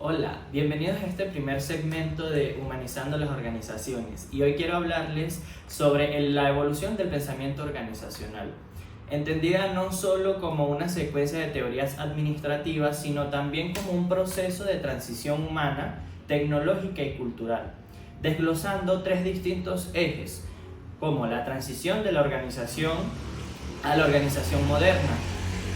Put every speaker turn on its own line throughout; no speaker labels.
Hola, bienvenidos a este primer segmento de Humanizando las Organizaciones y hoy quiero hablarles sobre la evolución del pensamiento organizacional, entendida no solo como una secuencia de teorías administrativas, sino también como un proceso de transición humana, tecnológica y cultural, desglosando tres distintos ejes, como la transición de la organización a la organización moderna,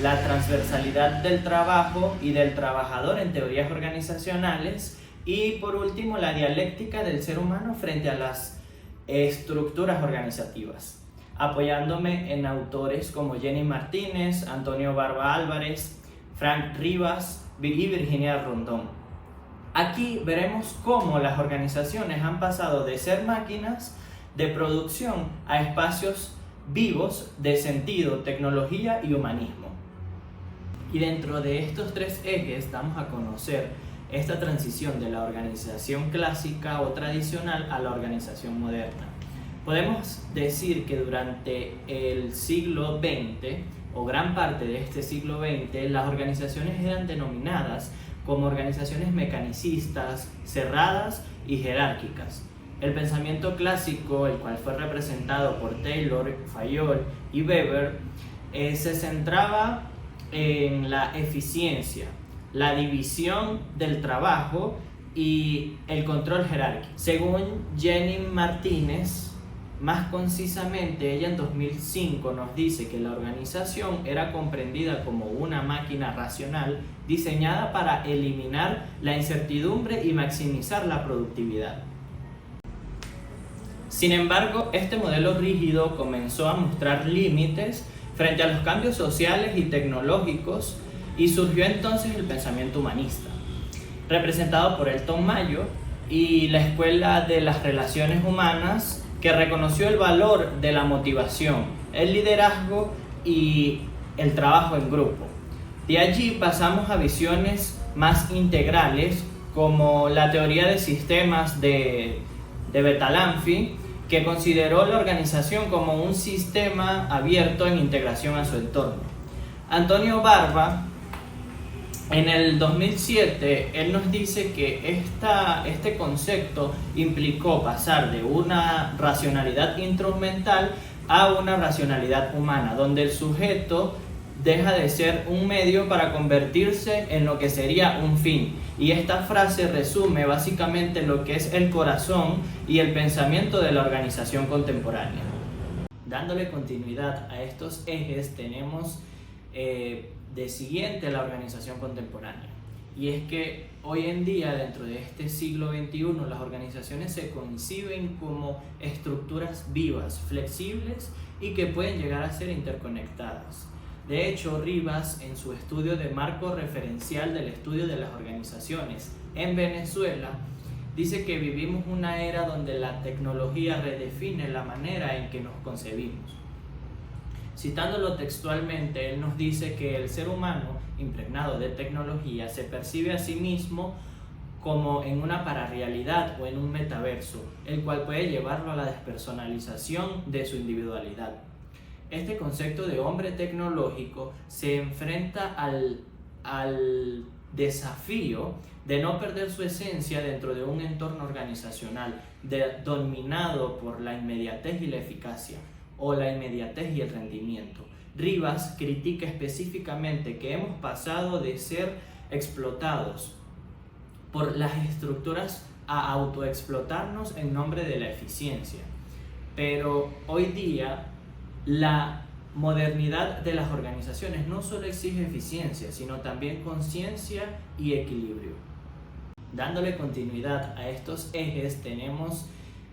la transversalidad del trabajo y del trabajador en teorías organizacionales y por último la dialéctica del ser humano frente a las estructuras organizativas, apoyándome en autores como Jenny Martínez, Antonio Barba Álvarez, Frank Rivas y Virginia Rondón. Aquí veremos cómo las organizaciones han pasado de ser máquinas de producción a espacios vivos de sentido, tecnología y humanismo. Y dentro de estos tres ejes damos a conocer esta transición de la organización clásica o tradicional a la organización moderna. Podemos decir que durante el siglo XX o gran parte de este siglo XX las organizaciones eran denominadas como organizaciones mecanicistas, cerradas y jerárquicas. El pensamiento clásico, el cual fue representado por Taylor, Fayol y Weber, se centraba en la eficiencia, la división del trabajo y el control jerárquico. Según Jenny Martínez, más concisamente, ella en 2005 nos dice que la organización era comprendida como una máquina racional diseñada para eliminar la incertidumbre y maximizar la productividad. Sin embargo, este modelo rígido comenzó a mostrar límites frente a los cambios sociales y tecnológicos y surgió entonces el pensamiento humanista, representado por Elton Mayo y la Escuela de las Relaciones Humanas, que reconoció el valor de la motivación, el liderazgo y el trabajo en grupo. De allí pasamos a visiones más integrales como la teoría de sistemas de Bertalanffy, que consideró la organización como un sistema abierto en integración a su entorno. Antonio Barba, en el 2007, él nos dice que este concepto implicó pasar de una racionalidad instrumental a una racionalidad humana, donde el sujeto deja de ser un medio para convertirse en lo que sería un fin. Y esta frase resume básicamente lo que es el corazón y el pensamiento de la organización contemporánea. Dándole continuidad a estos ejes, tenemos de siguiente la organización contemporánea. Y es que hoy en día, dentro de este siglo XXI, las organizaciones se conciben como estructuras vivas, flexibles y que pueden llegar a ser interconectadas. De hecho, Rivas, en su estudio de marco referencial del estudio de las organizaciones en Venezuela, dice que vivimos una era donde la tecnología redefine la manera en que nos concebimos. Citándolo textualmente, él nos dice que el ser humano, impregnado de tecnología, se percibe a sí mismo como en una pararrealidad o en un metaverso, el cual puede llevarlo a la despersonalización de su individualidad. Este concepto de hombre tecnológico se enfrenta al desafío de no perder su esencia dentro de un entorno organizacional dominado por la inmediatez y la eficacia, o la inmediatez y el rendimiento. Rivas critica específicamente que hemos pasado de ser explotados por las estructuras a autoexplotarnos en nombre de la eficiencia. Pero hoy día la modernidad de las organizaciones no solo exige eficiencia, sino también conciencia y equilibrio. Dándole continuidad a estos ejes, tenemos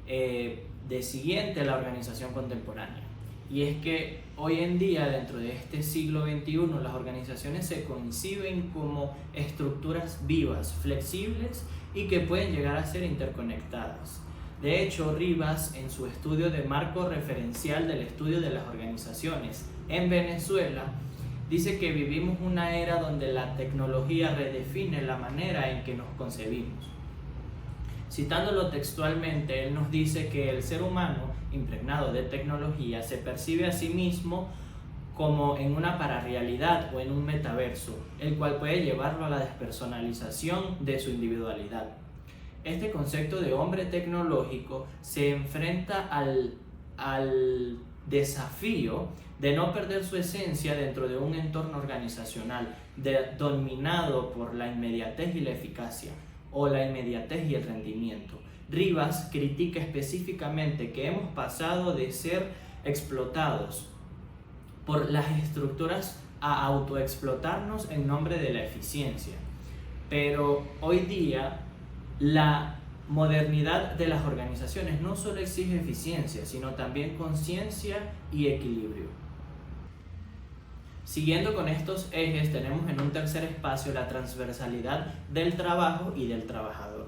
de siguiente la organización contemporánea. Y es que hoy en día, dentro de este siglo XXI, las organizaciones se conciben como estructuras vivas, flexibles y que pueden llegar a ser interconectadas. De hecho, Rivas, en su estudio de marco referencial del estudio de las organizaciones en Venezuela, dice que vivimos una era donde la tecnología redefine la manera en que nos concebimos. Citándolo textualmente, él nos dice que el ser humano, impregnado de tecnología, se percibe a sí mismo como en una pararrealidad o en un metaverso, el cual puede llevarlo a la despersonalización de su individualidad. Este concepto de hombre tecnológico se enfrenta al desafío de no perder su esencia dentro de un entorno organizacional dominado por la inmediatez y la eficacia, o la inmediatez y el rendimiento. Rivas critica específicamente que hemos pasado de ser explotados por las estructuras a autoexplotarnos en nombre de la eficiencia. Pero hoy día la modernidad de las organizaciones no solo exige eficiencia, sino también conciencia y equilibrio. Siguiendo con estos ejes, tenemos en un tercer espacio la transversalidad del trabajo y del trabajador.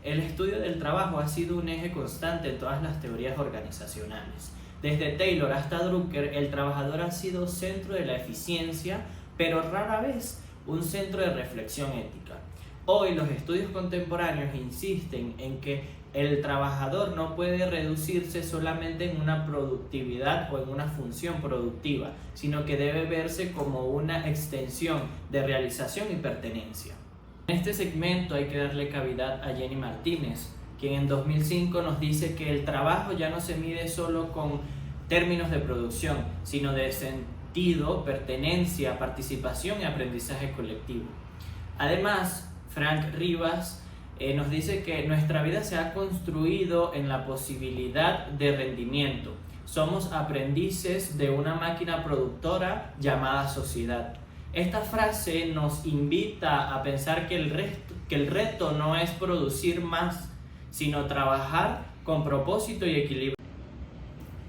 El estudio del trabajo ha sido un eje constante en todas las teorías organizacionales. Desde Taylor hasta Drucker, el trabajador ha sido centro de la eficiencia, pero rara vez un centro de reflexión ética. Hoy los estudios contemporáneos insisten en que el trabajador no puede reducirse solamente en una productividad o en una función productiva, sino que debe verse como una extensión de realización y pertenencia. En este segmento hay que darle cavidad a Jenny Martínez, quien en 2005 nos dice que el trabajo ya no se mide solo con términos de producción, sino de sentido, pertenencia, participación y aprendizaje colectivo. Además, Frank Rivas nos dice que nuestra vida se ha construido en la posibilidad de rendimiento. Somos aprendices de una máquina productora llamada sociedad. Esta frase nos invita a pensar que el reto no es producir más, sino trabajar con propósito y equilibrio.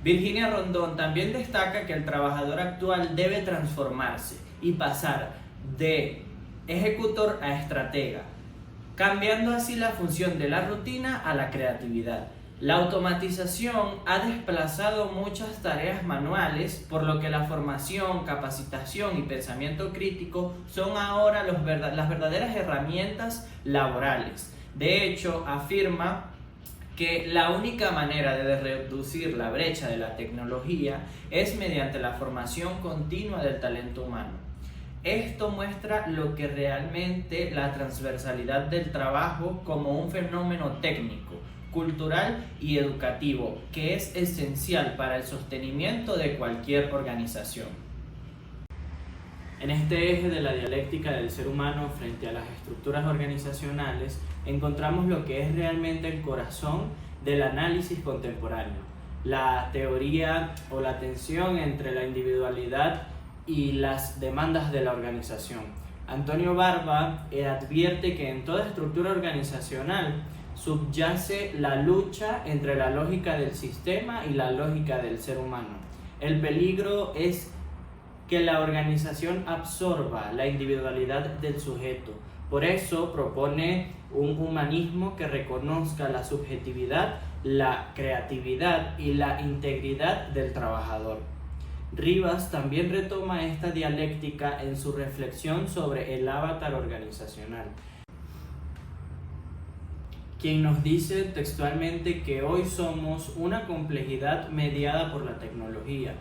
Virginia Rondón también destaca que el trabajador actual debe transformarse y pasar de ejecutor a estratega, cambiando así la función de la rutina a la creatividad. La automatización ha desplazado muchas tareas manuales, por lo que la formación, capacitación y pensamiento crítico son ahora las verdaderas herramientas laborales. De hecho, afirma que la única manera de reducir la brecha de la tecnología es mediante la formación continua del talento humano. Esto muestra lo que realmente la transversalidad del trabajo como un fenómeno técnico, cultural y educativo que es esencial para el sostenimiento de cualquier organización. En este eje de la dialéctica del ser humano frente a las estructuras organizacionales encontramos lo que es realmente el corazón del análisis contemporáneo, la teoría o la tensión entre la individualidad y las demandas de la organización. Antonio Barba advierte que en toda estructura organizacional subyace la lucha entre la lógica del sistema y la lógica del ser humano. El peligro es que la organización absorba la individualidad del sujeto. Por eso propone un humanismo que reconozca la subjetividad, la creatividad y la integridad del trabajador. Rivas también retoma esta dialéctica en su reflexión sobre el avatar organizacional, quien nos dice textualmente que hoy somos una complejidad mediada por la tecnología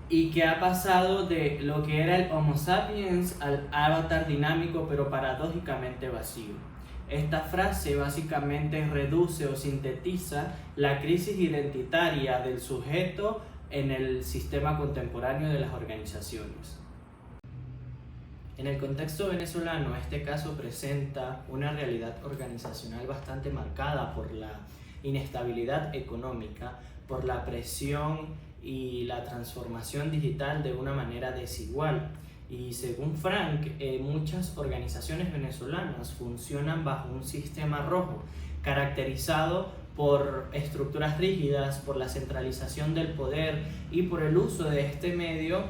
y que ha pasado de lo que era el Homo sapiens al avatar dinámico pero paradójicamente vacío. Esta frase básicamente reduce o sintetiza la crisis identitaria del sujeto en el sistema contemporáneo de las organizaciones. En el contexto venezolano, este caso presenta una realidad organizacional bastante marcada por la inestabilidad económica, por la presión y la transformación digital de una manera desigual. Y según Frank, muchas organizaciones venezolanas funcionan bajo un sistema rojo, caracterizado por estructuras rígidas, por la centralización del poder y por el uso de este medio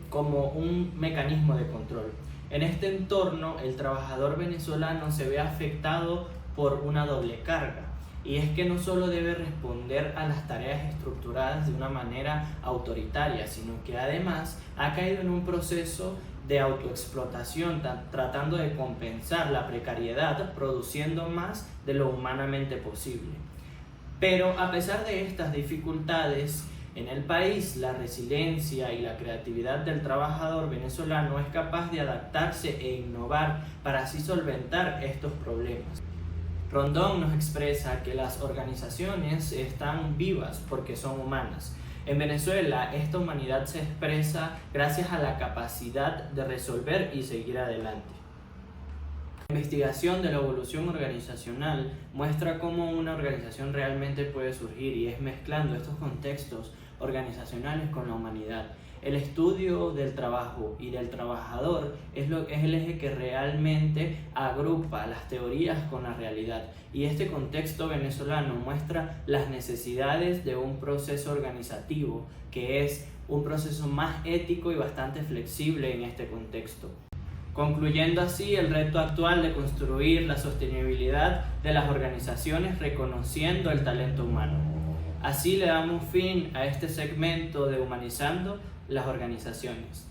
como un mecanismo de control. En este entorno, el trabajador venezolano se ve afectado por una doble carga, y es que no solo debe responder a las tareas estructuradas de una manera autoritaria, sino que además ha caído en un proceso de autoexplotación, tratando de compensar la precariedad, produciendo más de lo humanamente posible. Pero a pesar de estas dificultades, En el país, la resiliencia y la creatividad del trabajador venezolano es capaz de adaptarse e innovar para así solventar estos problemas. Rondón nos expresa que las organizaciones están vivas porque son humanas. En Venezuela, esta humanidad se expresa gracias a la capacidad de resolver y seguir adelante. La investigación de la evolución organizacional muestra cómo una organización realmente puede surgir y es mezclando estos contextos organizacionales con la humanidad. El estudio del trabajo y del trabajador es el eje que realmente agrupa las teorías con la realidad, y este contexto venezolano muestra las necesidades de un proceso organizativo que es un proceso más ético y bastante flexible en este contexto, concluyendo así el reto actual de construir la sostenibilidad de las organizaciones reconociendo el talento humano. Así le damos fin a este segmento de Humanizando las Organizaciones.